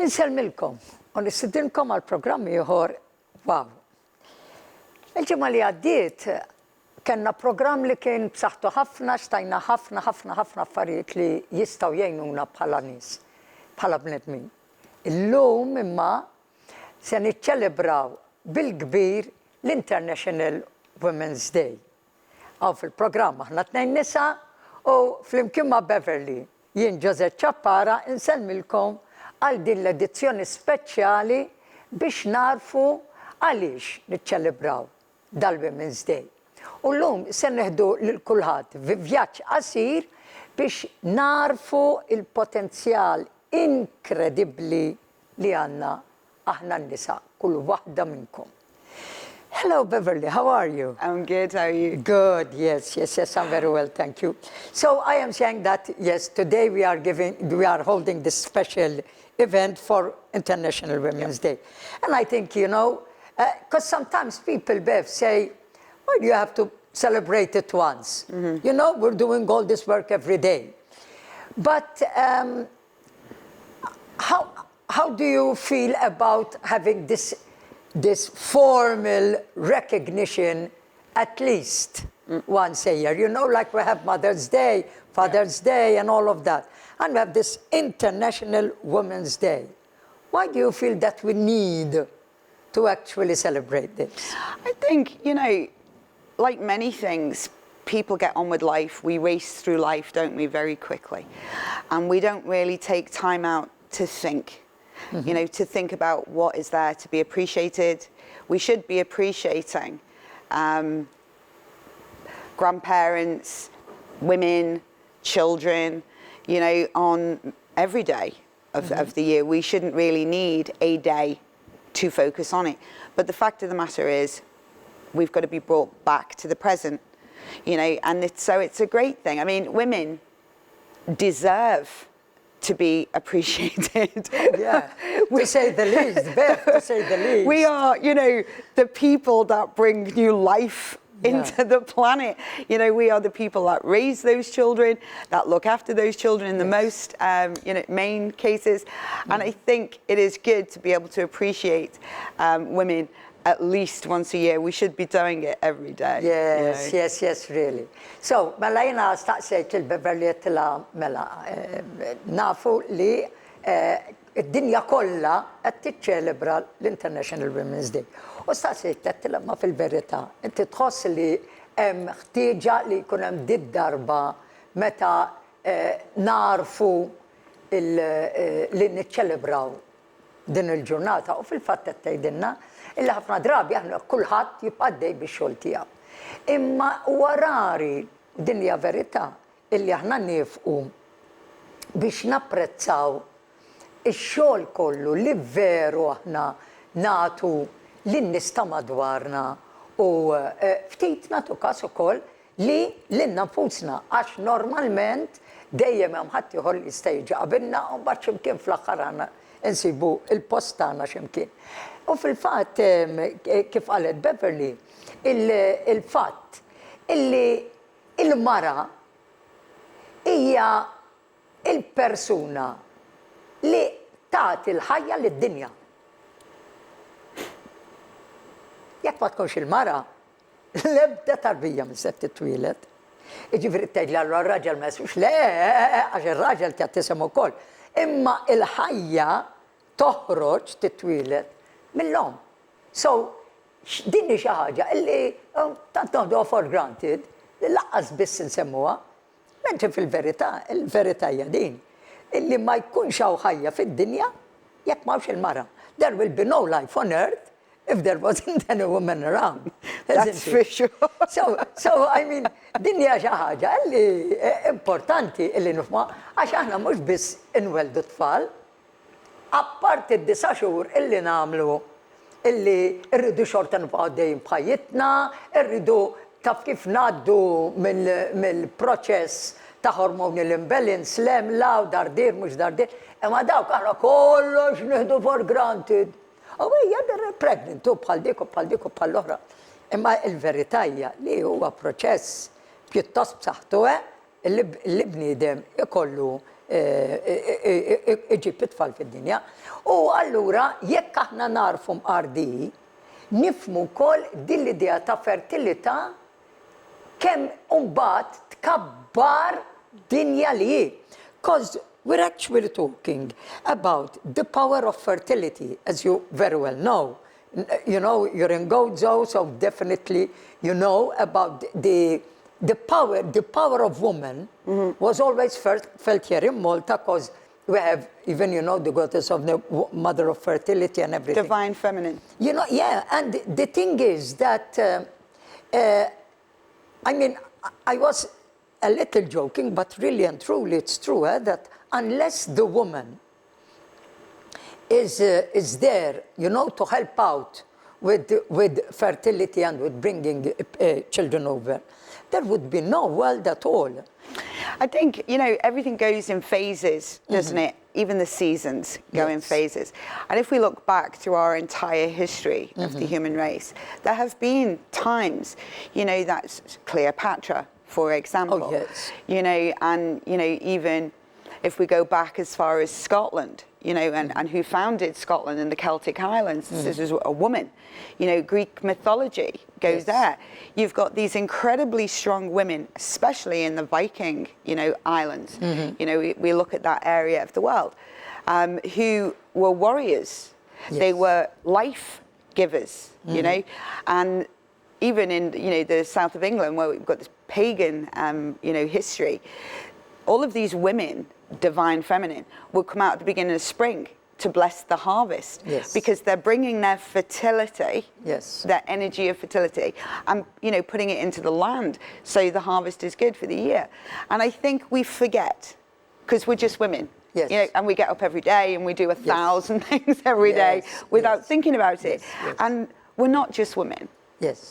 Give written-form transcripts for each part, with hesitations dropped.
Nselmilkom, u nistidinkom għal programm ieħor wow. Il-ġimgħa li għaddiet kellna programm li kien b'saħħtu ħafna, xtajna ħafna affarijiet li jistgħu jgħinuna bħala nies, bħala bnedmin. Illum imma se niċċelebraw bil-kbir l-International Women's Day. Għaw fil-programm aħna tnejn nisa u flimkien ma' Beverly jien Joseph Ċappara insellmilkom għal din l-edizzjoni speċjali biex narfu għaliex niċċelebraw dal-Women's Day. U llum se neħdu lil kulħadd fi vjaġġ qasir biex narfu il-potenzjal inkredibbli li għandna aħna n-nisa kull waħda minnkom. Hello, Beverly, how are you? I'm good, how are you? Good, yes, I'm very well, thank you. So I am saying that, yes, today we are holding this special event for International Women's Day. And I think, you know, because sometimes people, Bev, say, why do you have to celebrate it once? You know, we're doing all this work every day. But how do you feel about having this formal recognition at least once a year? You know, like we have Mother's Day, Father's Day, and all of that. And we have this International Women's Day. Why do you feel that we need to actually celebrate this? I think, you know, like many things, people get on with life. We race through life, don't we, very quickly. And we don't really take time out to think. You know, to think about what is there to be appreciated. We should be appreciating grandparents, women, children, you know, on every day of the year. We shouldn't really need a day to focus on it. But the fact of the matter is, we've got to be brought back to the present, you know, and so it's a great thing. I mean, women deserve to be appreciated. Yeah, we say the least, Beth, to say the least. We are, you know, the people that bring new life into the planet. You know, we are the people that raise those children, that look after those children in the most, you know, main cases. And I think it is good to be able to appreciate women at least once a year. We should be doing it every day. Yes, you know? yes, really. So, mela jina staqsejt il-Beverly tila mela nafu li id-dinja kollha qed tiċċelebra l-International Women's Day. U staqsejt tila ma fil-verità, inti tħoss li hemm ħtieġa li jkun hemm din darba meta narfu li niċċelebraw din il-ġurnata u fil-fatt qed tgħidilna illi ħafna drabi aħna kulħadd jibqa' għaddej bix-xogħol tiegħu. Imma huwa rari din hija verità illi aħna nifqu biex napprezzaw ix-xogħol kollu li veru aħna nagħtu lin-nies ta' madwarna u ftit nagħtu każ ukoll li lil nfusna għax normalment dejjem hemm ħadd ieħor li jista' jiġi qabilna u mbagħad x'imkien fl-aħħar għandna insibu il-post tagħna x'imkien. U fil-fatt kif qalet Beverly, il-fatt illi il-mara hija il-persuna li tagħti l-ħajja lid-dinja. Jekk ma tkunx il-mara, l-ebda tarbija minn se titwieled. Jiġifieri tgħidli allura r-raġel ma jsux le, għax ir-raġel tgħid isem ukoll. Imma il-ħajja toħroġ titwieled mill-om. So, din xi ħaġa illi tant noħduha for granted, li laqqas biss insemmuha, mentre fil-verità, il-verità hija din. Illi ma jkunx hawn ħajja fid-dinja jekk m'hawnx il-mara. There will be no life on earth if there wasn't any woman around. That's for sure. So, I mean, din hija xi ħaġa illi importanti illi nifhmha għax aħna mhux biss inweldu tfal, apparti d-9 xhur illi nagħmlu illi rridu xorta nibqgħu dejjem bħajjitna, rridu taf kif ngħaddu mill-proċess ta' hormonal imbalance, law dardir, mhux dardir, imma dawk aħna kollox nieħdu for granted. U hija pregnant u bħal dik u bħal dik u bħal l-oħra. Imma l-verità hija li huwa proċess pjuttost b'saħħtu li bniedem ikollu iġib it-tfal fid-dinja. U allura jekk aħna narfu mqardi, nifmu wkoll din l-idea ta' fertilità kemm mbagħad tkabbar dinja li hi. 'Cause we're actually talking about the power of fertility, as you very well know. You know, you're in Gozo, so definitely you know about the power of woman was always felt here in Malta, because we have even, you know, the goddess of the mother of fertility and everything. Divine feminine. You know, yeah, and the thing is that, I mean, I was a little joking, but really and truly it's true, that unless the woman is there, you know, to help out with fertility and with bringing children over, there would be no world at all. I think, you know, everything goes in phases, doesn't it? Even the seasons go in phases. And if we look back through our entire history of the human race, there have been times, you know, that's Cleopatra, for example. Oh, yes. You know, and, you know, even if we go back as far as Scotland, you know, and who founded Scotland and the Celtic Highlands, this was a woman. You know, Greek mythology goes there. You've got these incredibly strong women, especially in the Viking, you know, islands. You know, we look at that area of the world, who were warriors. They were life givers, you know, and even in, you know, the south of England, where we've got this pagan, you know, history, all of these women, divine feminine, would come out at the beginning of spring to bless the harvest, because they're bringing their fertility, their energy of fertility, and, you know, putting it into the land so the harvest is good for the year. And I think we forget, because we're just women, you know, and we get up every day and we do 1,000 things every day without thinking about it. And we're not just women.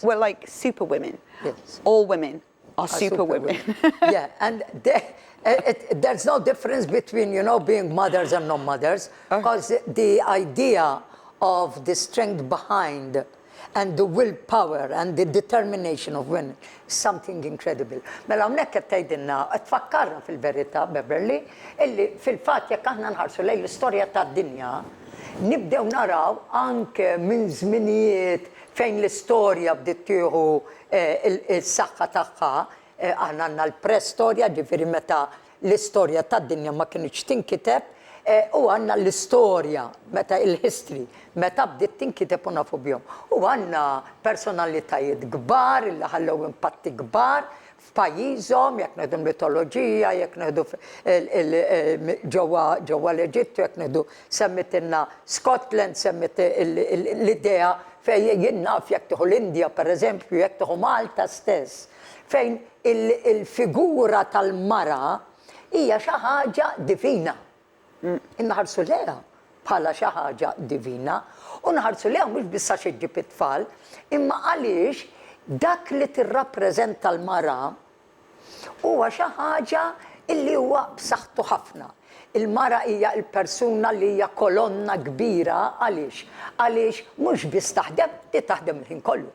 We're like super women. All women are super women. Yeah, and there's no difference between, you know, being mothers and non-mothers, because the idea of the strength behind and the willpower and the determination of women is something incredible. Mela hawnhekk qed tgħidilna, tfakkarna fil-verità, Beverly, illi fil-fatt jekk aħna nħarsu lejn l-istorja tad-dinja, nibdew naraw anke minn żminijiet fejn l-istorja bdiet tieħu is-saħħa tagħha. Aħna għandna l-prestorja, ġifieri meta l-istorja tad-dinja ma kienx tinkiteb, u għandna l-istorja meta il-history meta bdiet tinkiteb u nafu bihom. U għandna personalitajiet kbar illi ħallew impatti kbar f'pajjiżhom, jekk ngħidu mitoloġija, jekk ngħidu ġewwa l-Eġittu, jekk ngħidu semmitilna Scotland, semmit l-idea fejn jien naf jekk tieħu l-Indja pereżempju, jekk tieħu Malta stess, fejn il-figura tal-mara hija xi ħaġa divina. Inħarsu leha bħala xi ħaġa divina, u nħarsu leha mhux biss għax iġġib it-tfal, imma għaliex dak li tirrappreżenta l-mara huwa xi ħaġa illi huwa b'saħħtu ħafna. Il-mara hija l-persuna li hija kolonna kbira għaliex? Għaliex mhux biss taħdem, taħdem il-ħin kollu.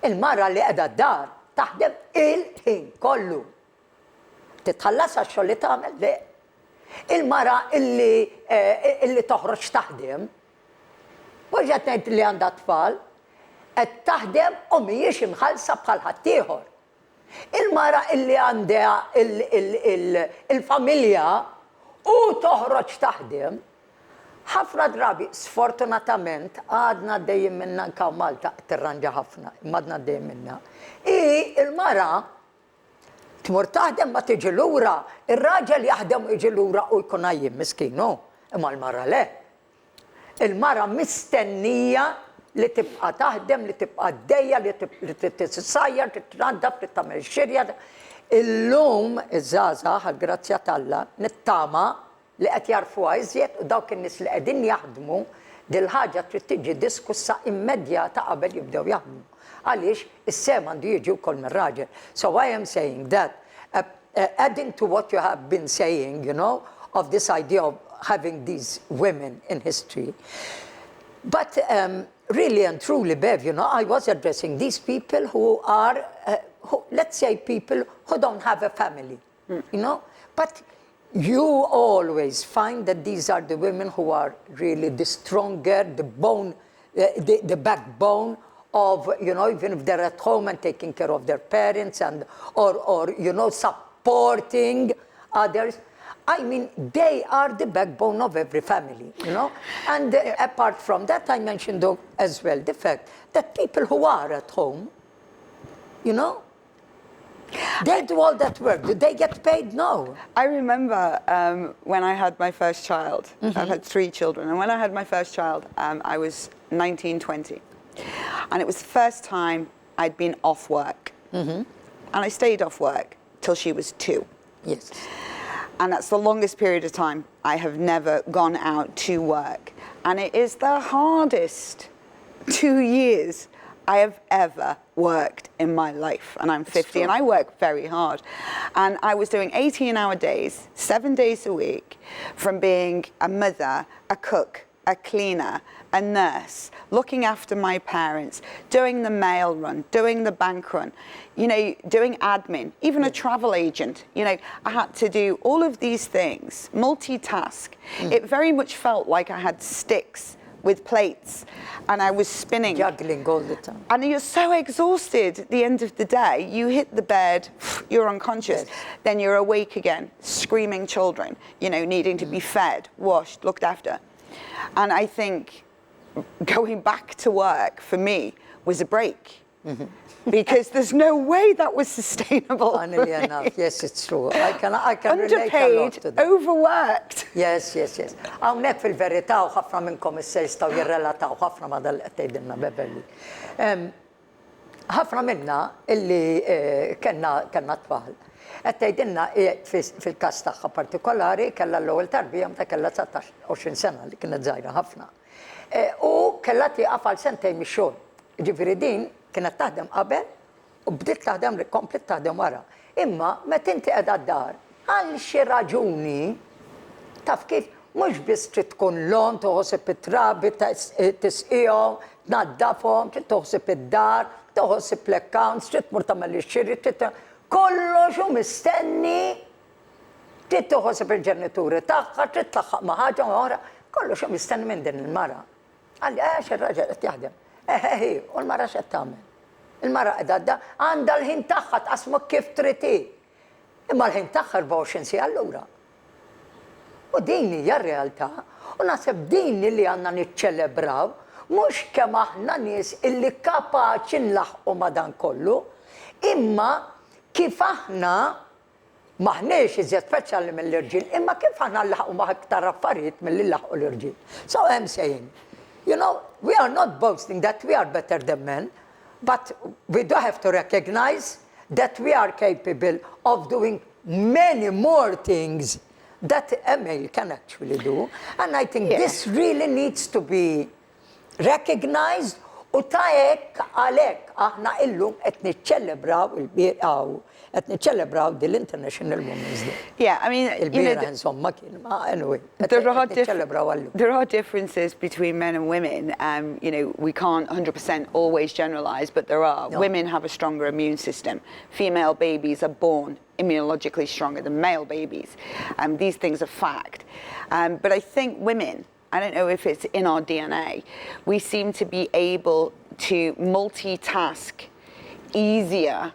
Il-mara li qiegħda d-dar taħdem il-ħin kollu. Titħallas għax-xogħol li tagħmel le. Il-mara illi toħroġ taħdem, mhux qed ngħid li għandha tfal, qed taħdem u mhijiex imħallsa bħal ħadd ieħor. Il-mara illi għandha il-familja u toħroġ taħdem, ħafna drabi sfortunatament għadna dejjem minna anke Malta tirranġa ħafna, imma għadna dejjem minna. Il-mara tmur taħdem ma tiġi lura, ir-raġel jaħdem u jiġi lura u jkun għajjim miskinu, imma l-mara le. Il-mara mistennija li tibqa' taħdem, li tibqa' dejja, li tissajjar, titnaddaf, li tagħmel xirja. Illum iż-żgħażagħ għall-grazzja t'Alla nittama li qed jarfuha iżjed u dawk in-nies li qegħdin jaħdmu dil-ħaġa trid tiġi diskussa immedjata qabel jibdew jaħdmu. Għaliex is-sem għandu jiġi wkoll mir-raġel. So I am saying that, adding to what you have been saying, you know, of this idea of having these women in history. But really and truly, Bev, you know, I was addressing these people who are, let's say, people who don't have a family, you know. But you always find that these are the women who are really the stronger, the bone, the backbone of, you know, even if they're at home and taking care of their parents and, or you know, supporting others. I mean, they are the backbone of every family, you know. And apart from that, I mentioned as well the fact that people who are at home, you know, they do all that work. Do they get paid? No. I remember when I had my first child. I've had 3 children. And when I had my first child, I was 19, 20. And it was the first time I'd been off work. And I stayed off work till she was 2. Yes. And that's the longest period of time I have never gone out to work. And it is the hardest 2 years I have ever worked in my life. And I'm 50 and I work very hard. And I was doing 18-hour days, 7 days a week, from being a mother, a cook, a cleaner, a nurse, looking after my parents, doing the mail run, doing the bank run, you know, doing admin, even a travel agent. You know, I had to do all of these things, multitask. It very much felt like I had sticks with plates and I was spinning. Juggling all the time. And you're so exhausted at the end of the day. You hit the bed, you're unconscious. Yes. Then you're awake again, screaming children, you know, needing to be fed, washed, looked after. And I think going back to work for me was a break. Because there's no way that was sustainable. Funnily enough, yes, it's true. I can relate a lot Underpaid, to that. overworked. Yes, yes, yes. Hawnhekk fil-verità u ħafna minnkom issa jistgħu jirrelataw ħafna ma' dal qed tgħidilna Beverly. Ħafna minna illi kellna tfal. Qed tgħidilna fil-każ tagħha partikolari kellha l-ewwel tarbija meta kellha 19-20 sena li kienet żgħira ħafna. U kellha tieqaf għal sentejn mix-xogħol. Ġifieri din kienet taħdem qabel u bdiet taħdem komplet taħdem wara. Imma meta inti qiegħda d-dar għal xi raġuni taf kif mhux biss trid tkun lon toħoseb it-trabi tisqihom, tnaddafhom, trid toħseb id-dar, toħoseb l-accounts, trid tmur tagħmel ix-xiri, kollox hu mistenni, trid toħoseb il-ġenituri tagħha, trid tlaħħaq ma' ħaġa oħra, kollox hu mistenni minn din il-mara. Għalli ir-raġel qed jaħdem. U l-mara x'qed tagħmel? Il-mara qiegħda għandha l-ħin tagħha tqasmu kif trid hi. Imma l-ħin tagħha 24 siegħa allura. U din hija r-realtà u naħseb din li għandna niċċelebraw mhux kemm aħna nies illi kapaċi nlaħqu ma' dan kollu, imma kif aħna maħniex iżjed speċjali mill-irġiel, imma kif aħna nlaħqu ma' iktar affarijiet milli nlaħqu l-irġiel. So I'm saying, you know, we are not boasting that we are better than men, but we do have to recognize that we are capable of doing many more things that a male can actually do. And I think this really needs to be recognized. U ta' hekk għalhekk aħna illum qed niċċelebraw qed niċċelebraw dil-International Women's Day. Yeah, I mean, you know, insomma kien anyway. There are differences between men and women. You know, we can't 100% always generalize, but there are. No. Women have a stronger immune system. Female babies are born immunologically stronger than male babies. These things are fact. But I think women, I don't know if it's in our DNA, we seem to be able to multitask easier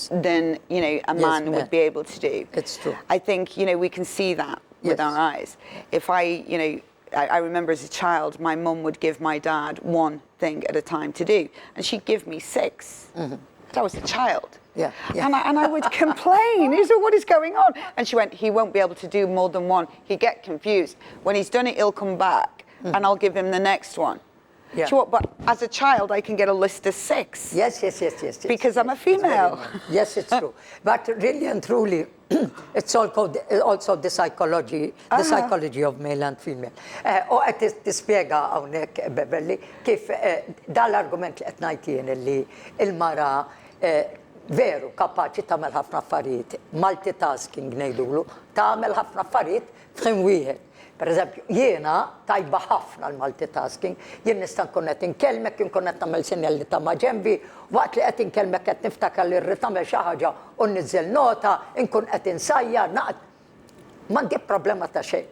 than, you know, a man would be able to do. It's true. I think, you know, we can see that with our eyes. If you know, I remember as a child, my mum would give my dad one thing at a time to do, and she'd give me 6. I was a child. Yeah. And I would complain, he said, what is going on? And she went, he won't be able to do more than one. He'd get confused. When he's done it, he'll come back and I'll give him the next one. Yeah. Do you know what? But as a child, I can get a list of 6. Yes. Because I'm a It's very female. nice. Yes, it's true. But really and truly, it's all called, also the psychology of male and female. U qed tispjega hawnhekk Beverly kif dal-argument li qed ngħid jien li il-mara veru kapaċi tagħmel ħafna affarijiet, multitasking ngħidulu, tagħmel ħafna affarijiet f'ħin wieħed. Per eżempju, jiena tajba ħafna l-multitasking, jien nista' nkun qed inkellmek, nkun qed nagħmel sinjali ta' ma' ġenbi, waqt li qed inkellmek qed niftakar li rrid tagħmel xi ħaġa u nniżżel nota, nkun qed insajjar, m'għandi problema ta' xejn.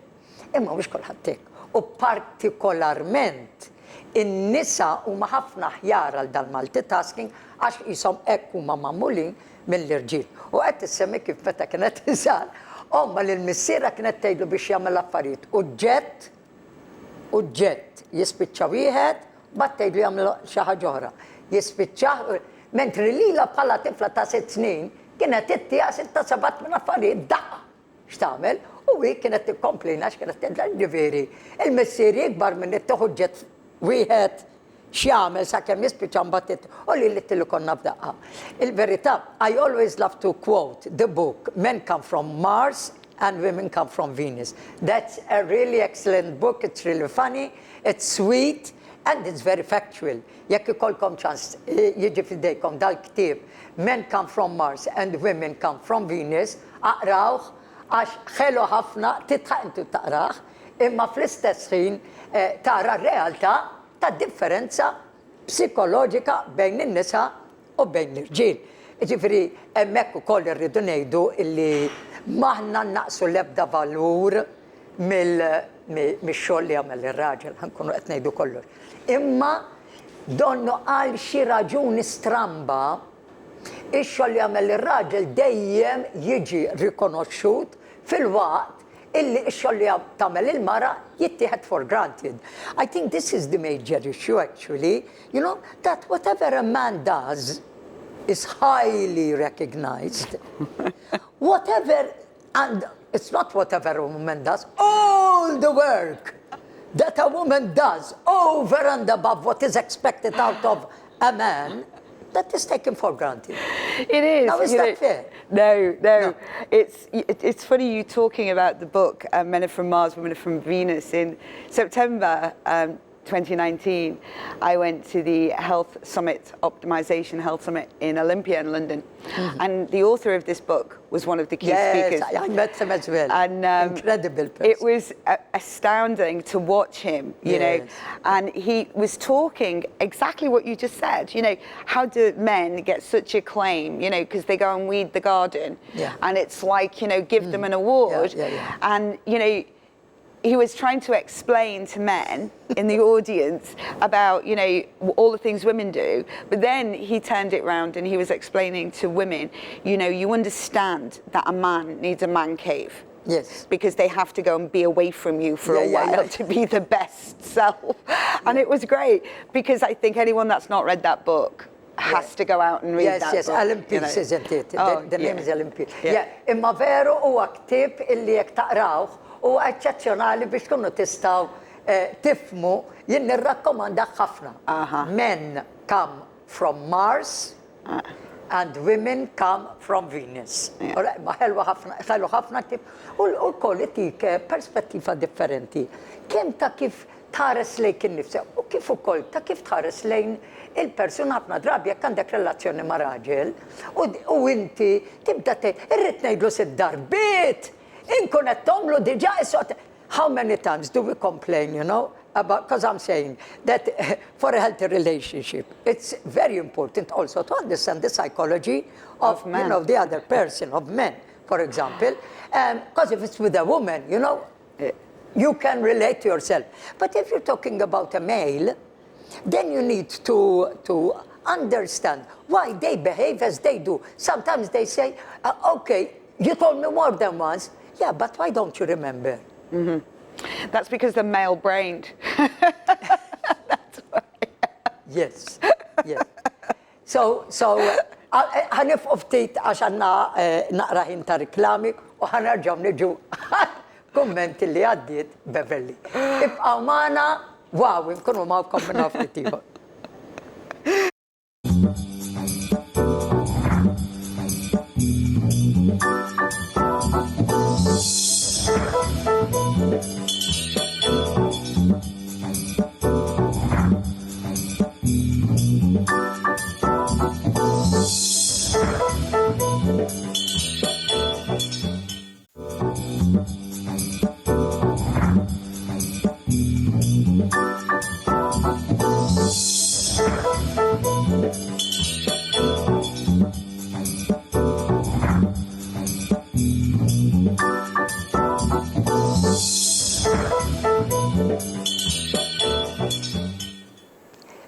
Imma mhux kulħadd hekk. U partikolarment in-nisa huma ħafna ħjar għal dal-multitasking għax qishom hekk huma magħmulin mill-irġiel. U qed issemmi kif meta kienet iżgħar, omma l-missiera kienet tgħidlu biex jagħmel affarijiet. U ġett jispiċċa wieħed, bad tgħidlu jagħmel xi ħaġa oħra. Jispiċċa, mentri lilha bħala tifla ta' 6 snin kienet ittieqa 6-7 minn affarijiet daqqa x'tagħmel u hi kienet tikkomplina x'kienet tgħidla ġifieri. Il-missieri ikbar minn ittieħu ġett wieħed x'jagħmel sakemm jispiċċa mbagħad u li tillu konna f'daqqa. Il-verità, I always love to quote the book Men Come From Mars and Women Come From Venus. That's a really excellent book, it's really funny, it's sweet and it's very factual. Jekk ikolkom ċans jiġi f'idejkom dal-ktieb Men Come From Mars and Women Come From Venus, aqrawh għax ħelu ħafna titħaq intu taqrah, imma fl-istess ħin tara r-realtà ta' differenza psikoloġika bejn in-nisa u bejn l-irġiel. Ġifieri hemmhekk ukoll irridu ngħidu illi maħna naqsu l-ebda valur mix-xogħol li jagħmel ir-raġel, ħankunu qed ngħidu kollox. Imma donnu għal xi raġuni stramba ix-xogħol li jagħmel ir-raġel dejjem jiġi rikonoxxut fil-waqt illi x-xogħol li tagħmel il-mara jittieħed for granted. I think this is the major issue actually, you know, that whatever a man does is highly recognized. Whatever, and it's not whatever a woman does, all the work that a woman does over and above what is expected out of a man, that is taken for granted. It is. Now, is that fair? No. It's funny you talking about the book, Men Are From Mars, Women Are From Venus. In September 2019, I went to the Health Summit, Optimization Health Summit in Olympia in London. And the author of this book was one of the key speakers. Yes, I met him as well. And, incredible person. It was astounding to watch him, you know, and he was talking exactly what you just said, you know, how do men get such acclaim, you know, because they go and weed the garden, and it's like, you know, give them an award, and, you know, he was trying to explain to men in the audience about, you know, all the things women do, but then he turned it round and he was explaining to women, you know, you understand that a man needs a man cave. Yes. Because they have to go and be away from you for a while to be the best self. And it was great, because I think anyone that's not read that book has to go out and read that book. Yes, Ellen Peels, isn't it? The name is Ellen Peels. Yeah. Imma veru huwa ktieb illi jekk taqrawh u eċċezzjonali biex tkunu tistgħu tifmu, jien nirrakkomanda ħafna. Men come from Mars and women come from Venus. Ma ħelwa ħafna kif u l-koll itik perspettiva differenti. Kemm ta' kif tħares lejn innifsek u kif ukoll ta' kif tħares lejn il-persuna ħafna drabi jekk għandek relazzjoni ma' raġel u inti tibda irrid ngħidlu sitt darbiet. Inkun qed tagħmlu diġà is-sot. How many times do we complain, you know, about, because I'm saying that for a healthy relationship, it's very important also to understand the psychology of men. You know, the other person, of men, for example. Because if it's with a woman, you know, you can relate to yourself. But if you're talking about a male, then you need to understand why they behave as they do. Sometimes they say, okay, you told me more than once. Yeah, but why don't you remember? That's because they're male-brained. That's why. Yes. So, ħanif uftit għax għanna naqra ħin ta' reklami u ħanerġaw niġu kummenti li għaddiet Beverly. Ibqaw maħna Wow, nkunu mawkom minn ftit ieħor.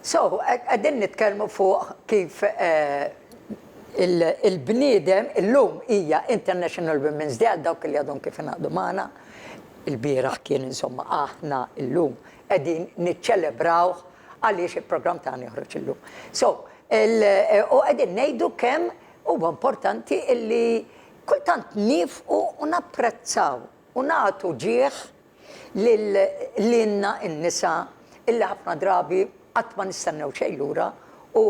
So, għadin nitkellmu fuq kif il-bniedem, illum hija International Women's Day għal dawk li għadhom kif ingħaqdu magħna. Il-bieraħ kien insomma aħna illum qegħdin niċċelebraw għaliex il-programm tagħna joħroġ illum. So, u qegħdin ngħidu kemm huwa importanti illi kultant nifqu u napprezzaw u nagħtu ġieħ lilna n-nisa illi ħafna drabi qatt ma nistennew xejn lura u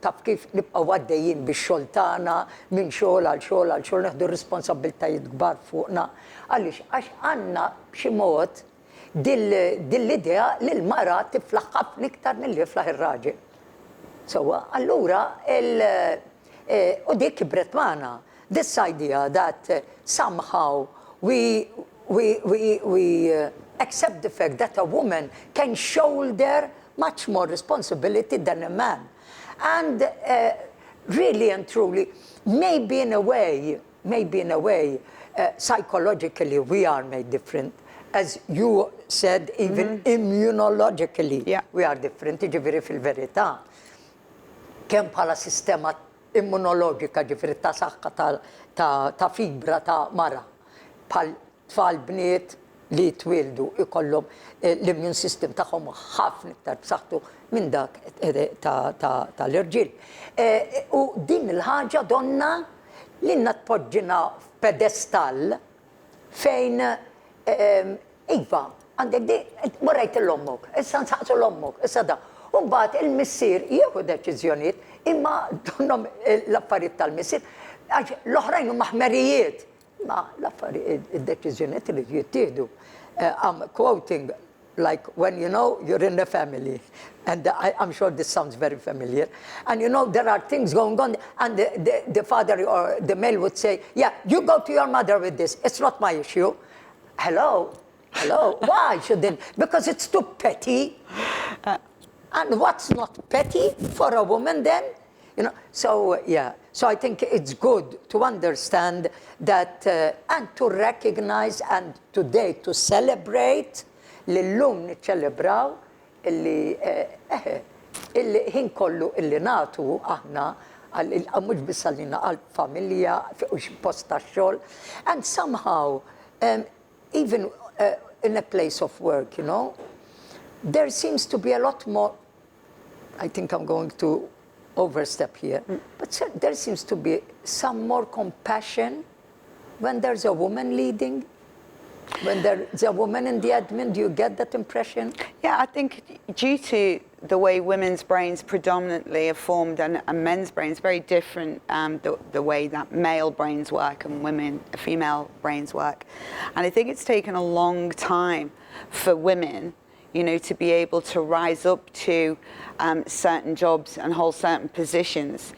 taf kif nibqgħu għaddejjin bix-xogħol tagħna minn xogħol għal xogħol għal xogħol neħdu responsabbiltajiet kbar fuqna. Għaliex għax għandna b'xi mod dil-idea li l-mara tiflaħ ħafna iktar milli jiflaħ ir-raġel. Sewwa, allura u dik kibret magħna. This idea that somehow we accept the fact that a woman can shoulder much more responsibility than a man. And really and truly, maybe in a way, psychologically we are made different. As you said, even immunologically we are different. Ġifieri fil-verità, kemm bħala sistema immunologika ġifieri ta' saħħa ta' fibra ta' mara bħal tfal bniet li twildu ikollhom l-immune system tagħhom ħafna iktar b'saħħtu minn dak tal-irġiel. U din il-ħaġa donna li tpoġġina f'pedestal fejn iva għandek di morrejt l-ommok, issa nsaqsu l-ommok, issa da. U mbagħad il-missier jieħu deċiżjonijiet imma donhom l-affarijiet tal-missier għax l-oħrajn huma ħmerijiet. Ma l-affarijiet id-deċiżjonijiet li jittieħdu. I'm quoting like when you're in a family, and I'm sure this sounds very familiar, and there are things going on, and the father or the male would say, yeah, you go to your mother with this, it's not my issue. Hello, why shouldn't? Because it's too petty. And what's not petty for a woman then? So I think it's good to understand that and to recognize and today to celebrate l-lum niċċelebraw illi ħin kollu illi nagħtu aħna mhux biss għalina għall-familja fuq post tax-xogħol, and somehow even in a place of work, there seems to be a lot more. I think I'm going to overstep here, but there seems to be some more compassion when there's a woman leading, when there's a woman in the admin. Do you get that impression? Yeah, I think due to the way women's brains predominantly are formed and men's brains very different, the way that male brains work and female brains work. And I think it's taken a long time for women to be able to rise up to certain jobs and hold certain positions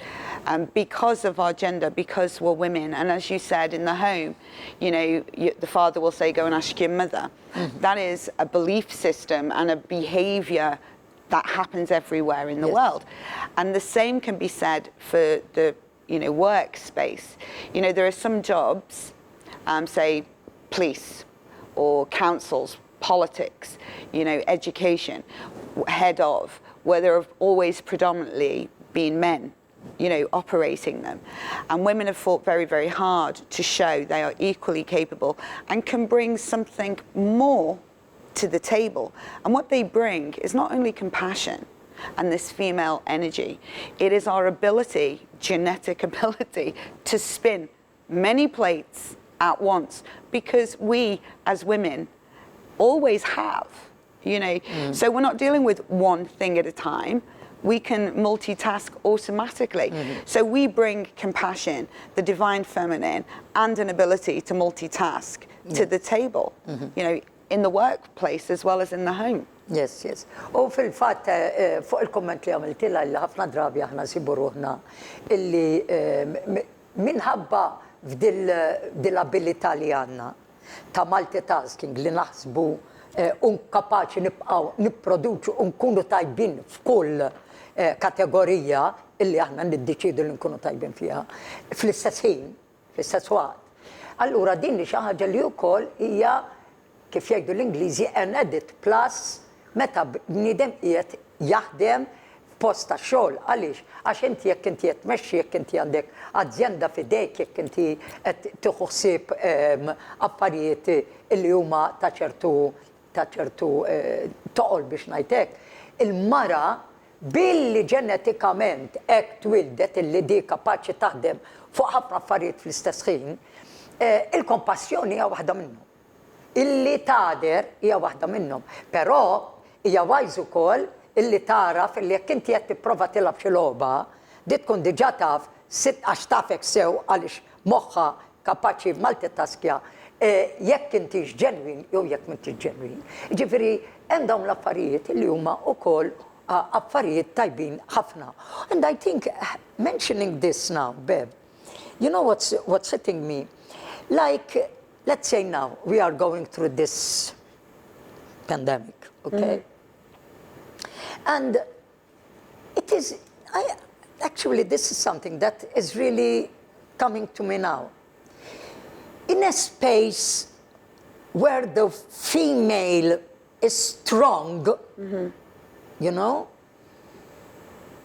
because of our gender, because we're women. And as you said, in the home, the father will say, go and ask your mother. Mm-hmm. That is a belief system and a behavior that happens everywhere in the world. And the same can be said for the workspace. There are some jobs, say police or councils, politics, education, head of, where there have always predominantly been men, operating them. And women have fought very, very hard to show they are equally capable and can bring something more to the table. And what they bring is not only compassion and this female energy, it is our ability, genetic ability, to spin many plates at once, because we as women always have. you know. So we're not dealing with one thing at a time. We can multitask automatically. So we bring compassion, the divine feminine, and an ability to multitask to the table, you know, in the workplace as well as in the home. Yes, yes. U fil-fatt fuq il-komment li għamiltila li ħafna drabi aħna nsibu ruħna illi minħabba f'dil-abilità li għandna ta' multitasking li naħsbu kapaċi nibqgħu nipproduċu u nkunu tajbin f'kull kategorija illi aħna niddeċidu li nkunu tajbin fiha fl-istess ħin, fl-istess waqt. Allura din xi ħaġa li wkoll hija kif jgħidu l-Ingliżi an added plus meta bniedem qiegħed jaħdem f'post ta' xogħol għaliex għax inti jekk inti qed tmexxi jekk inti għandek azzjenda f'idejk jekk inti qed tieħu ħsieb affarijiet illi huma ta' ċertu toqol biex ngħidlek. Il-mara billi ġenetikament hekk twildet illi di kapaċi taħdem fuq ħafna affarijiet fl-istess ħin, il-kompassjoni hija waħda minnhom. Illi tagħder hija waħda minnhom, però hija wajż ukoll illi taraf illi jekk inti qed tipprova tilab xi logħba, di tkun diġà taf għax tafek sew għaliex moħħha kapaċi multitaskja jekk intix ġenwin jew jekk m'intix ġenwin. Ġifieri hemm dawn l-affarijiet li huma wkoll affarijiet tajbin ħafna. And I think mentioning this now, Bev, you know what's hitting me? Like, let's say now we are going through this pandemic, okay? And it is, actually this is something that is really coming to me now. In a space where the female is strong, you know,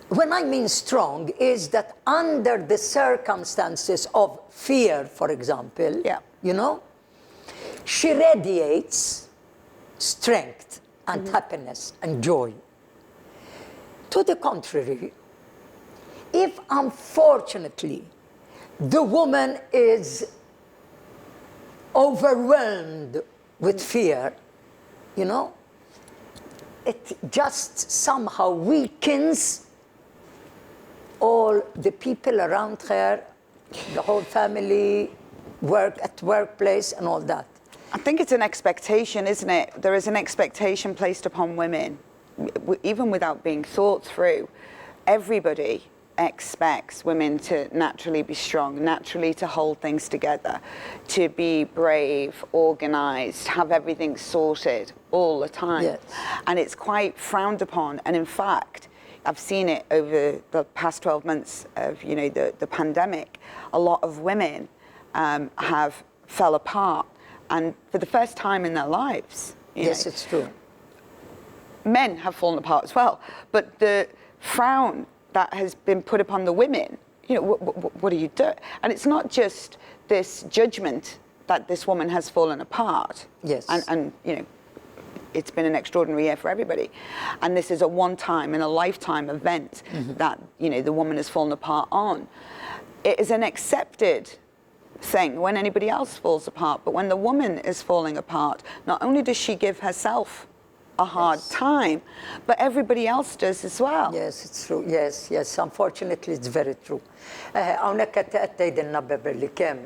when I mean strong is that under the circumstances of fear, for example, you know, she radiates strength and happiness and joy. To the contrary, if unfortunately the woman is overwhelmed with fear, you know, it just somehow weakens all the people around her, the whole family, workplace and all that. I think it's an expectation, isn't it? There is an expectation placed upon women, even without being thought through. Everybody expects women to naturally be strong, naturally to hold things together, to be brave, organised, have everything sorted all the time. Yes. And it's quite frowned upon. And in fact, I've seen it over the past 12 months of, you know, the pandemic. A lot of women have fell apart, and for the first time in their lives. Yes, it's true. Men have fallen apart as well, but the frown that has been put upon the women, you know, what are you doing? And it's not just this judgment that this woman has fallen apart. Yes. And you know, it's been an extraordinary year for everybody. And this is a one-time in a lifetime event that, you know, the woman has fallen apart on. It is an accepted thing when anybody else falls apart, but when the woman is falling apart, not only does she give herself a hard time, but everybody else does as well. Yes, it's true. Yes, yes. Unfortunately, it's very true. Hawnhekk qed tgħidilna Beverly kemm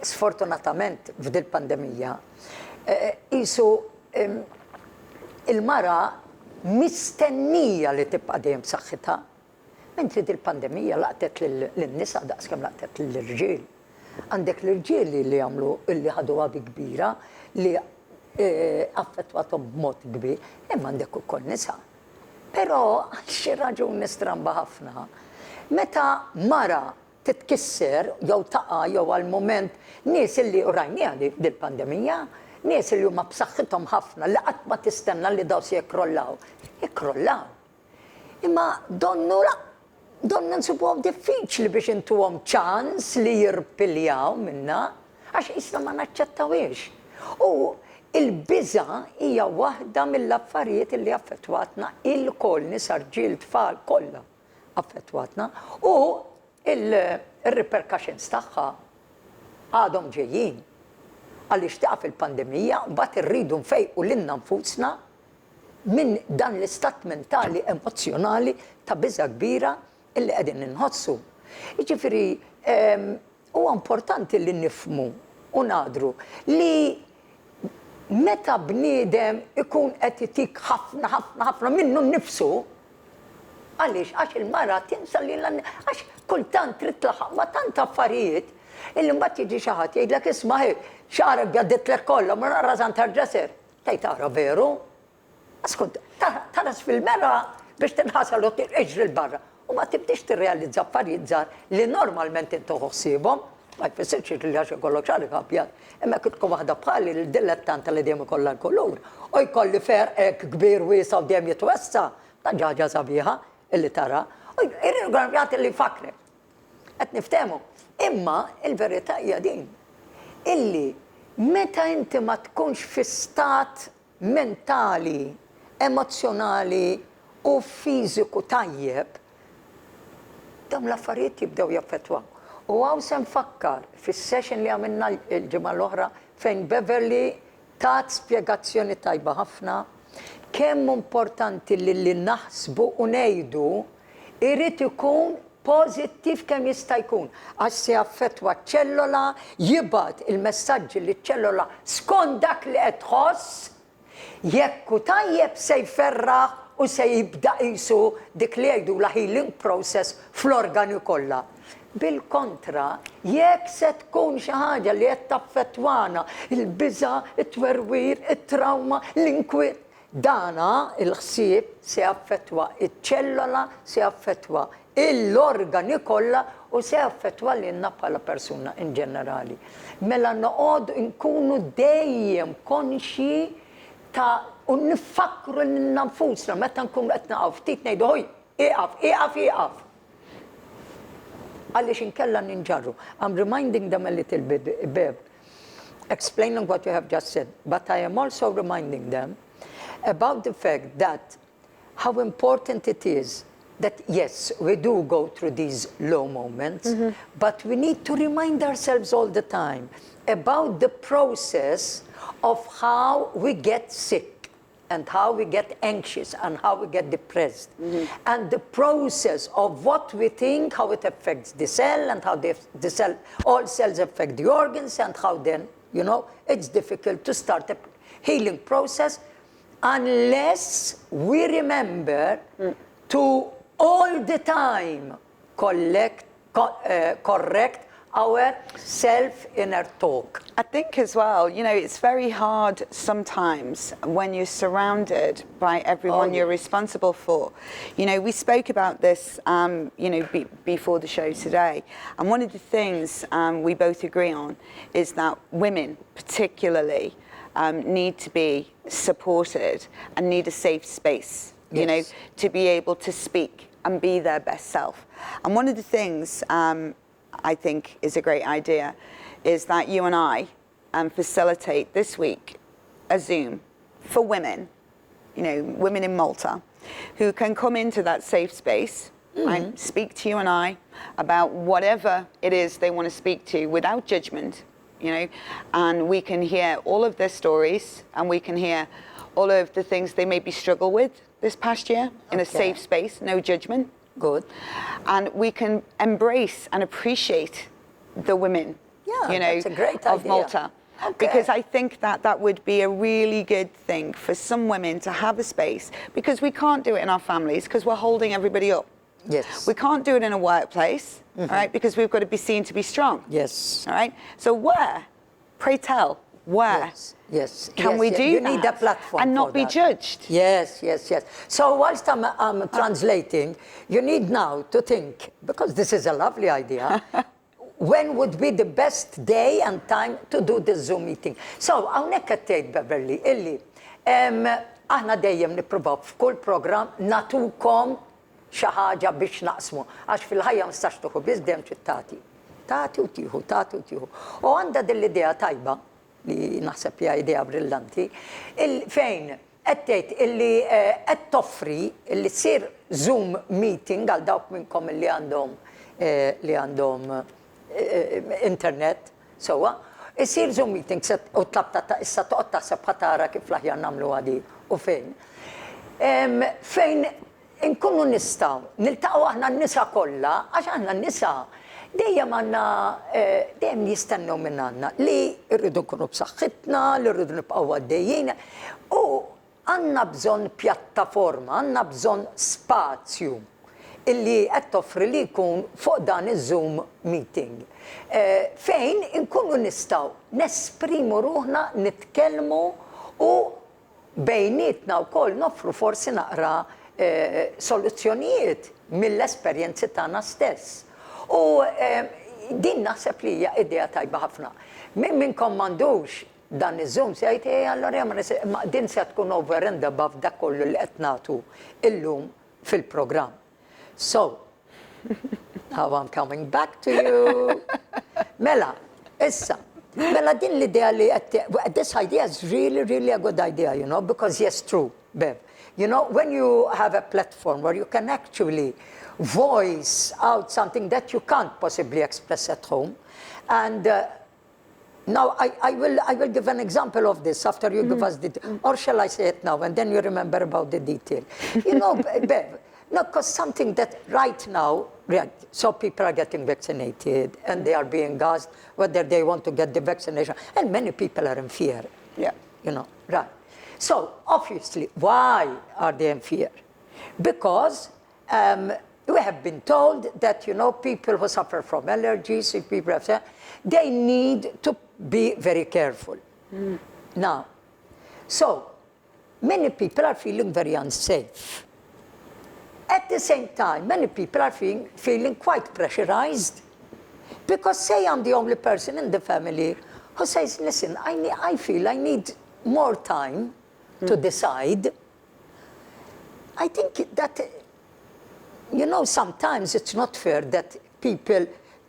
sfortunatament f'dil pandemija qisu il-mara mistennija li tibqa' dejjem b'saħħitha, mentri dil-pandemija laqtet lin-nisa daqskemm laqtet lill-irġiel. Għandek l-irġieli li jagħmlu li ħadu għadi kbira li affettwatom b'mod kbir, imma għandek ukoll nisa. Però għal xi raġuni stramba ħafna, meta mara titkisser jew taqa' jew għal mument nies illi rajniha dil-pandemija, nies li huma b'saħħithom ħafna li qatt ma tistenna li daw se jikrollaw. Imma donna nsibuhom diffiċli biex intuhom ċans li jirpiljaw minna għax isna ma naċċettawiex. U il-biża hija waħda mill-affarijiet li affettwatna il-koll nisa rġiel tfal kollha affettwatna u il-repercussions tagħha għadhom ġejjin. Għaliex taqaf il-pandemija, mbagħad irridu nfejqu lilna nfusna minn dan l-istat mentali emozjonali ta' biża kbira illi qegħdin inħossu. Jiġifieri huwa importanti li nifhmu u ngħadru li meta bniedem ikun qed itik ħafna minnu nnifsu, għaliex għax il-mara tinsa li għax kultant trid tlaħaq ma tant affarijiet illi mbagħad jiġi xi ħadd jgħidlek isma' xarek għadditlek kollha ma nara żantar ġeser. Tgħid tara veru? Askont, taras fil-mera biex tinħasal u tiġri l-barra. U ma tibdix tirrealizza affarijiet żgħar li normalment intu ħossibhom, ma jfissirx li għax ikollok xarek abjad. Imma kif tkun waħda bħali l-dilettanta li dejjem ikollha l-kulur, u jkolli ferq kbir wiesa u dejjem jitwessa, ta' ġaġa sabiħa illi tara, u jgħid li fakrek. Qed niftehmu. Imma il-verità hija din. Illi meta inti ma tkunx fi stat mentali, emozjonali u fiżiku tajjeb, dawn l-affarijiet jibdew jaffettwaw. U għaw se nfakkar fis-session li għamilna l-ġimgħa l-oħra fejn Beverly tat spjegazzjoni tajba ħafna kemm importanti li naħsbu u ngħidu irid ikun pożittiv kemm jista' jkun għax se jaffettwa ċ-ċellola, jibgħat il-messaġġi li ċ-ċellola skont dak li qed tħoss, jekk hu tajjeb se jferraħ u se jibda qisu dik li jgħidu la healing process fl-organi kollha. Bil-kontra, jekk se tkun xi ħaġa li qed taffettwana il-biża', it-twerwir, it-trauma, l-inkwiet, dana il-ħsieb se jaffettwa iċ-ċellola, se jaffettwa l-organi kollha u se jaffettwa lilna bħala persuna in ġenerali. Mela noqogħdu nkunu dejjem konxi ta' u nifakru l-nfusna meta nkunu qed naqgħu ftit ngħidu ħoj, iqaf. Għaliex inkella ninġarru. I'm reminding them a little bit, Bev, explaining what you have just said, but I am also reminding them about the fact that how important it is that, yes, we do go through these low moments, but we need to remind ourselves all the time about the process of how we get sick and how we get anxious and how we get depressed. And the process of what we think, how it affects the cell and how the cell, all cells affect the organs and how then, you know, it's difficult to start a healing process unless we remember to all the time correct our self-inner talk. I think as well, you know, it's very hard sometimes when you're surrounded by everyone you're responsible for. You know, we spoke about this, you know, before the show today. And one of the things we both agree on is that women particularly need to be supported and need a safe space, you know, to be able to speak and be their best self. And one of the things I think is a great idea is that you and I facilitate this week a Zoom for women, you know, women in Malta, who can come into that safe space, right, speak to you and I about whatever it is they want to speak to without judgment, you know, and we can hear all of their stories and we can hear all of the things they maybe struggle with this past year in a safe space, no judgment. Good. And we can embrace and appreciate the women, you know, that's a great of idea. Malta. Because I think that that would be a really good thing for some women to have a space, because we can't do it in our families because we're holding everybody up. Yes. We can't do it in a workplace, all right, because we've got to be seen to be strong. Yes. All right. So where, pray tell, where can we do you that? need a platform and not for be that. judged. Yes. So whilst I'm translating, you need now to think, because this is a lovely idea, when would be the best day and time to do the Zoom meeting? So, għawnek għattejt Beverly, illi, aħna dejjem nipruvaw f'kull program natukom xaħġa biex naqsmu. Għax fil-ħajja nistax tuħu biz dejjem ċittati. Tati u tiħu. U għanda dell-idea tajba, li naħseb hija idea brillanti, fejn qed illi qed toffri illi tsir Zoom meeting għal dawk minnkom li għandhom internet, sowa, isir Zoom meeting u tlabta ta' issa toqgħod taħseb ħatara kif l-aħjar nagħmlu għadi u fejn. Fejn inkunu nistgħu niltaqgħu aħna n-nisa kollha għax aħna n-nisa dejjem għandna dejjem jistennew minn għandna li rridu nkunu b'saħħitna, li rridu nibqgħu għaddejjin u għandna bżonn pjattaforma, għandna bżonn spazju illi qed toffri li jkun fuq dan iż-Zoom meeting. Fejn inkunu nistgħu nesprimu ruħna, nitkellmu u bejnietna wkoll noffru forsi naqra soluzzjonijiet mill-esperjenzi tagħna stess. U din naħseb li hija idea tajba ħafna. Min minnkom m'għandux dan iż-Zoom se jgħid allora ma din se tkun over and above dak kollu li qed nagħtu illum fil-programm. So, now I'm coming back to you. Mela, issa, mela din l-idea li this idea is really, really a good idea, you know, because yes, true, Bev. You know, when you have a platform where you can actually voice out something that you can't possibly express at home, and now I will give an example of this after you give us the, or shall I say it now, and then you remember about the detail. You know, Bev, no, because something that right now, right, so people are getting vaccinated and they are being asked whether they want to get the vaccination, and many people are in fear. Yeah. You know, right. So, obviously, why are they in fear? Because we have been told that, you know, people who suffer from allergies, people have, they need to be very careful. Now, so, many people are feeling very unsafe. At the same time, many people are feeling quite pressurized. Because say I'm the only person in the family who says, listen, I feel I need more time to decide. I think that, you know, sometimes it's not fair that people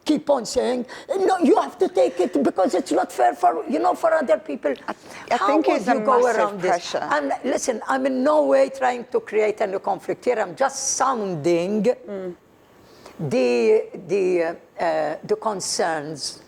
keep on saying, no, you have to take it because it's not fair for, you know, for other people. I think it's a massive pressure. And listen, I'm in no way trying to create any conflict here. I'm just sounding the concerns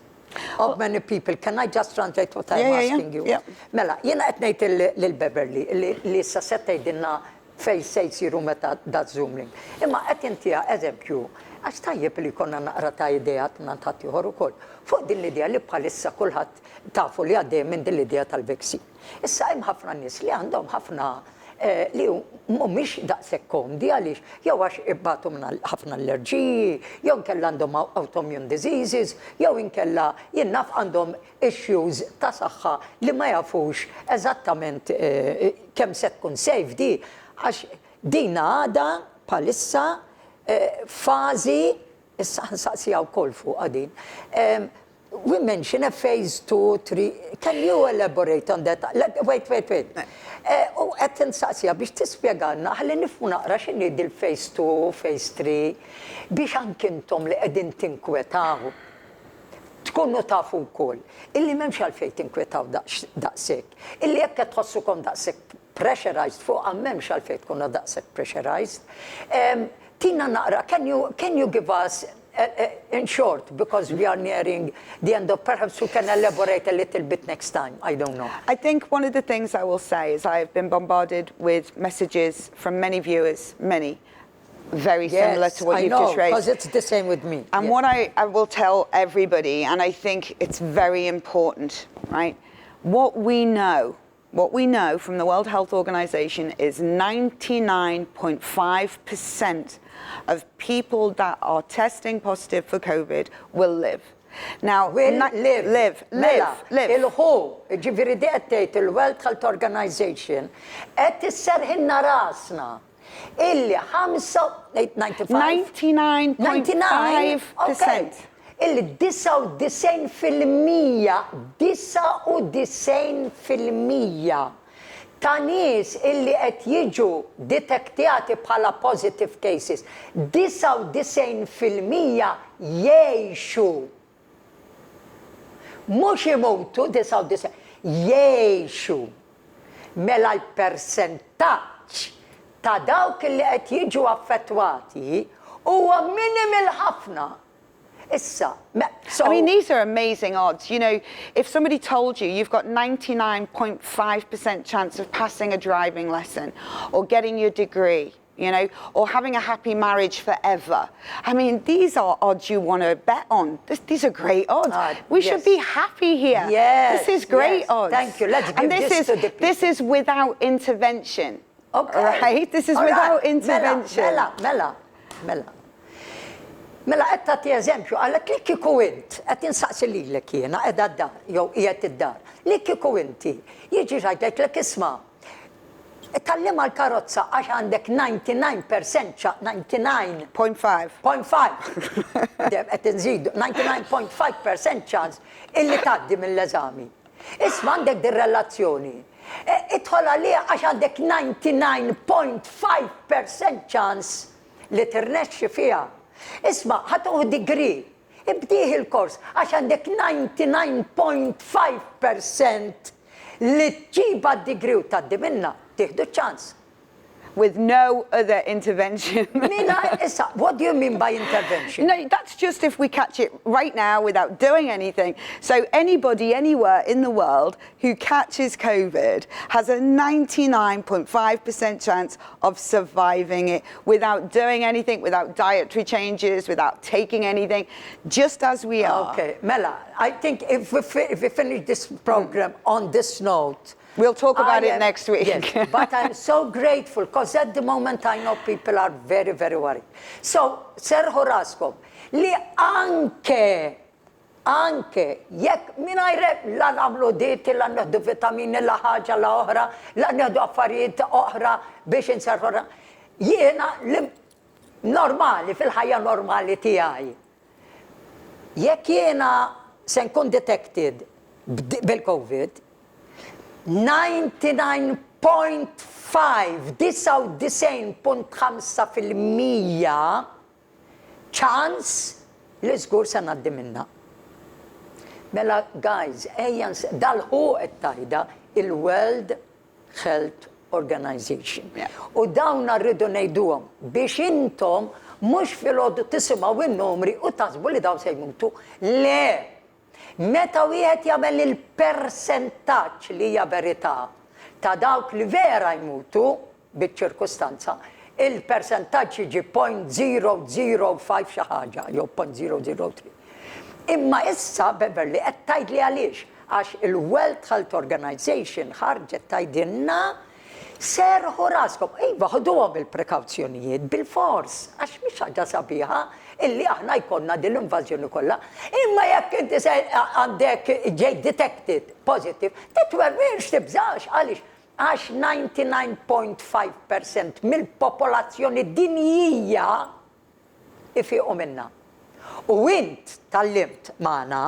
of many people. Can I just translate what I'm asking you? Yeah. Mela, jena qed ngħid lil-Beverly li issa se tgħidilna fejn se jsiru meta da Zoom link. Imma qed intiha eżempju għax tajjeb li konna naqra ta' idea t-nantat juħor ukoll. Fuq din l-idea li bħalissa kulħadd tafu li għaddej minn din l-idea tal-vaksin. Issa hemm ħafna nies li għandhom ħafna li mhumiex daqshekk komdi għaliex jew għax ibbatu minn ħafna allerġiji, jew inkella għandhom autoimmune diseases, jew inkella jinnaf għandhom issues ta' saħħa li ma jafux eżattament kemm se tkun safe di għax din għada bħalissa fazi, issa nsaqsija wkoll fuq għadin. We mention a phase 2, 3. Can you elaborate on that? Wait. U qed insaqsija biex tispjegalna ħalli nifhmu naqra x'inhi il-phase 2, phase 3 biex anke intom li qegħdin tinkwetaw tkunu tafu wkoll illi m'hemmx għalfejn tinkwetaw daqshekk. Illi jekk qed tħossukom daqshekk pressurized fuq m'hemmx għalfejn tkunu daqshekk pressurized. Tina naqra, can you give us, in short, because we are nearing the end of, perhaps we can elaborate a little bit next time, I don't know. I think one of the things I will say is I have been bombarded with messages from many viewers, many, very similar to what you've just raised. Because it's the same with me. And what I will tell everybody, and I think it's very important, right? What we know from the World Health Organization is 99.5% of people that are testing positive for COVID will live. Now, live. Il-ħu, ġifiri deqtejt il-World Health Organization, qed isserħilna rasna illi 99.5%. Illi 99% ta' nies illi qed jiġu detektjati bħala positive cases, 99% jgħixu. Mhux imutu 99, jgħixu. Mela l-persentaġġ ta' dawk illi qed jiġu affettwati huwa minimal ħafna. Issa, I mean, these are amazing odds. You know, if somebody told you you've got 99.5% chance of passing a driving lesson or getting your degree, you know, or having a happy marriage forever. I mean, these are odds you want to bet on. These are great odds. We should be happy here. Yes. This is great odds. Thank you. Let's give this to the people. This is without intervention. Okay. Right? This is without intervention. Mela, qed tagħti eżempju, għalek li kieku int, qed insaqsi lilek jiena qiegħda d-dar, jew qiegħed id-dar, li kieku inti, jiġi jgħidlek isma' tallima l-karozza għax għandek 99%, 99.5 qed inżidu 99.5% ċans illi tgħaddi mill-eżami. Isma' għandek din relazzjoni. Idħol għalija għax għandek 99.5% ċans li tirnexxi fiha. Isma' ħatuħu degree, ibdih il-kors għax għandek 99.5% li tġiba d-degree u tgħaddi minna, tieħdu ċans. With no other intervention. What do you mean by intervention? No, that's just if we catch it right now without doing anything. So anybody anywhere in the world who catches COVID has a 99.5% chance of surviving it without doing anything, without dietary changes, without taking anything, just as we are. Okay, Mela, I think if we finish this program on this note, we'll talk about it next week. Yes, but I'm so grateful because at the moment I know people are very, very worried. So, Ser Horasco, li anke jekk minajre la nagħmlu dieti, la neħdu vitamini, la ħaġa la oħra, la neħdu affarijiet oħra biex inserħu. Jiena normali, fil-ħajja normali tiegħi. Jekk jiena se nkun detected bil-COVID, 99.5% ċans li żgur se ngħaddi minnha. Mela, guys, dal-ħu qed-tajda il-World Health Organization. U dawn rridu ngħiduhom biex intom mhux filgħodu tisimgħu in-numri u taħsbu li dawn se jmutu. Le! Meta wieħed jagħmel il-persentaġġ li hija verità ta' dawk li vera jmutu biċ-ċirkustanza, il-persentaġġ jiġi 0.005 xi ħaġa jew 0.003. Imma issa Beverly qed tgħidli għaliex għax il-World Health Organization ħarġet tgħidilna serħu raskom, iva ħduhom il-prekawzjonijiet bil-fors għax mhix ħaġa sabiħa illi aħna jkollna din l-invażjoni kollha. Imma jekk inti għandek ġej detected positive, titwerwirx tibżax għaliex għax 99.5% mill-popolazzjoni dinjija ifiqu minna. U int tal-limt magħna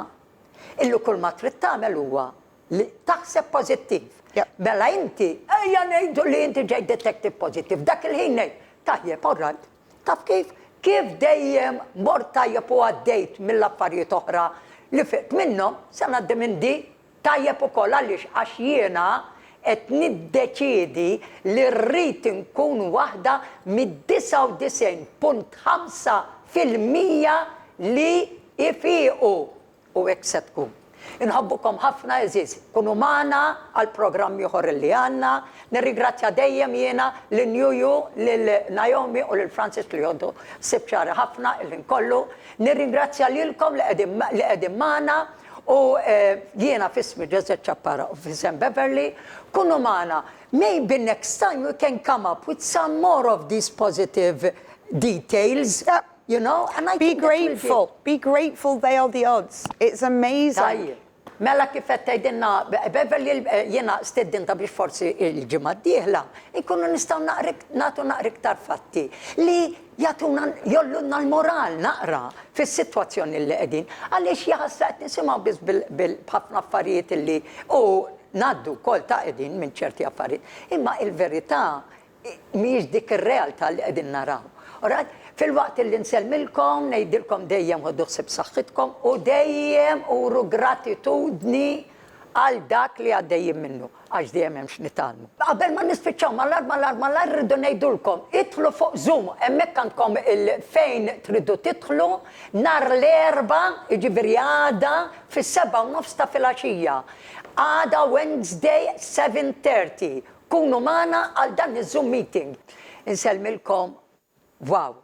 illi kull ma trid tagħmel huwa li taħseb pożittiv. Mela inti ejja ngħidu li inti ġej detected positive, dak il-ħin ngħid tajjeb orrajt. Taf kif dejjem mort tajjeb u għaddejt mill-affarijiet oħra li fiqt minnhom se ngħaddi minn di tajjeb ukoll għaliex għax jiena qed niddeċiedi li rrid inkun waħda mid-99.5% li ifiqu u hekk se tkun. Inħobbukom ħafna eżiż, kunu magħna għal programm ieħor li għandna. Nirringrazzja dejjem jiena lil-Juju, lil-Naomi u lil-Francis li jgħoddu sibċari ħafna il-inkollu. Nirringrazzja lilkom li qegħdin magħna u jiena fismi Joseph Chappara u fisem Beverly. Kunu magħna. Maybe next time we can come up with some more of these positive details. You know, and I be grateful. Be grateful they are the odds. It's amazing. Mela kif qed tgħidilna Beverly jiena steddinta biex forsi il-ġimgħa d-dieħla ikunu nistgħu nagħtu naqra iktar fatti li jagħtuna jollunna l-moral naqra fis-sitwazzjoni li qegħdin għaliex jaħassa qed nisimgħu biss bil-ħafna affarijiet li u ngħaddu wkoll ta' qegħdin minn ċerti affarijiet. Imma il-verità mhijiex dik ir-realtà li qegħdin naraw. Fil-waqt li nsellmilkom, ngħidilkom dejjem ħoddu ħsieb saħħitkom u dejjem uru gratitudni għal dak li għaddejjin minnu, għax dejjem hemm x'nitalmu. Qabel ma nispiċċaw malar rridu ngħidulkom, idħlu fuq Zoom, hemmhekk għandkom fejn tridu tidħlu nhar l-erba', jiġifieri għada fis-7:30 ta' filgħaxija. Għada Wednesday 7:30. Kunu magħna għal dan iż-Zoom meeting. Insellmilkom, wow.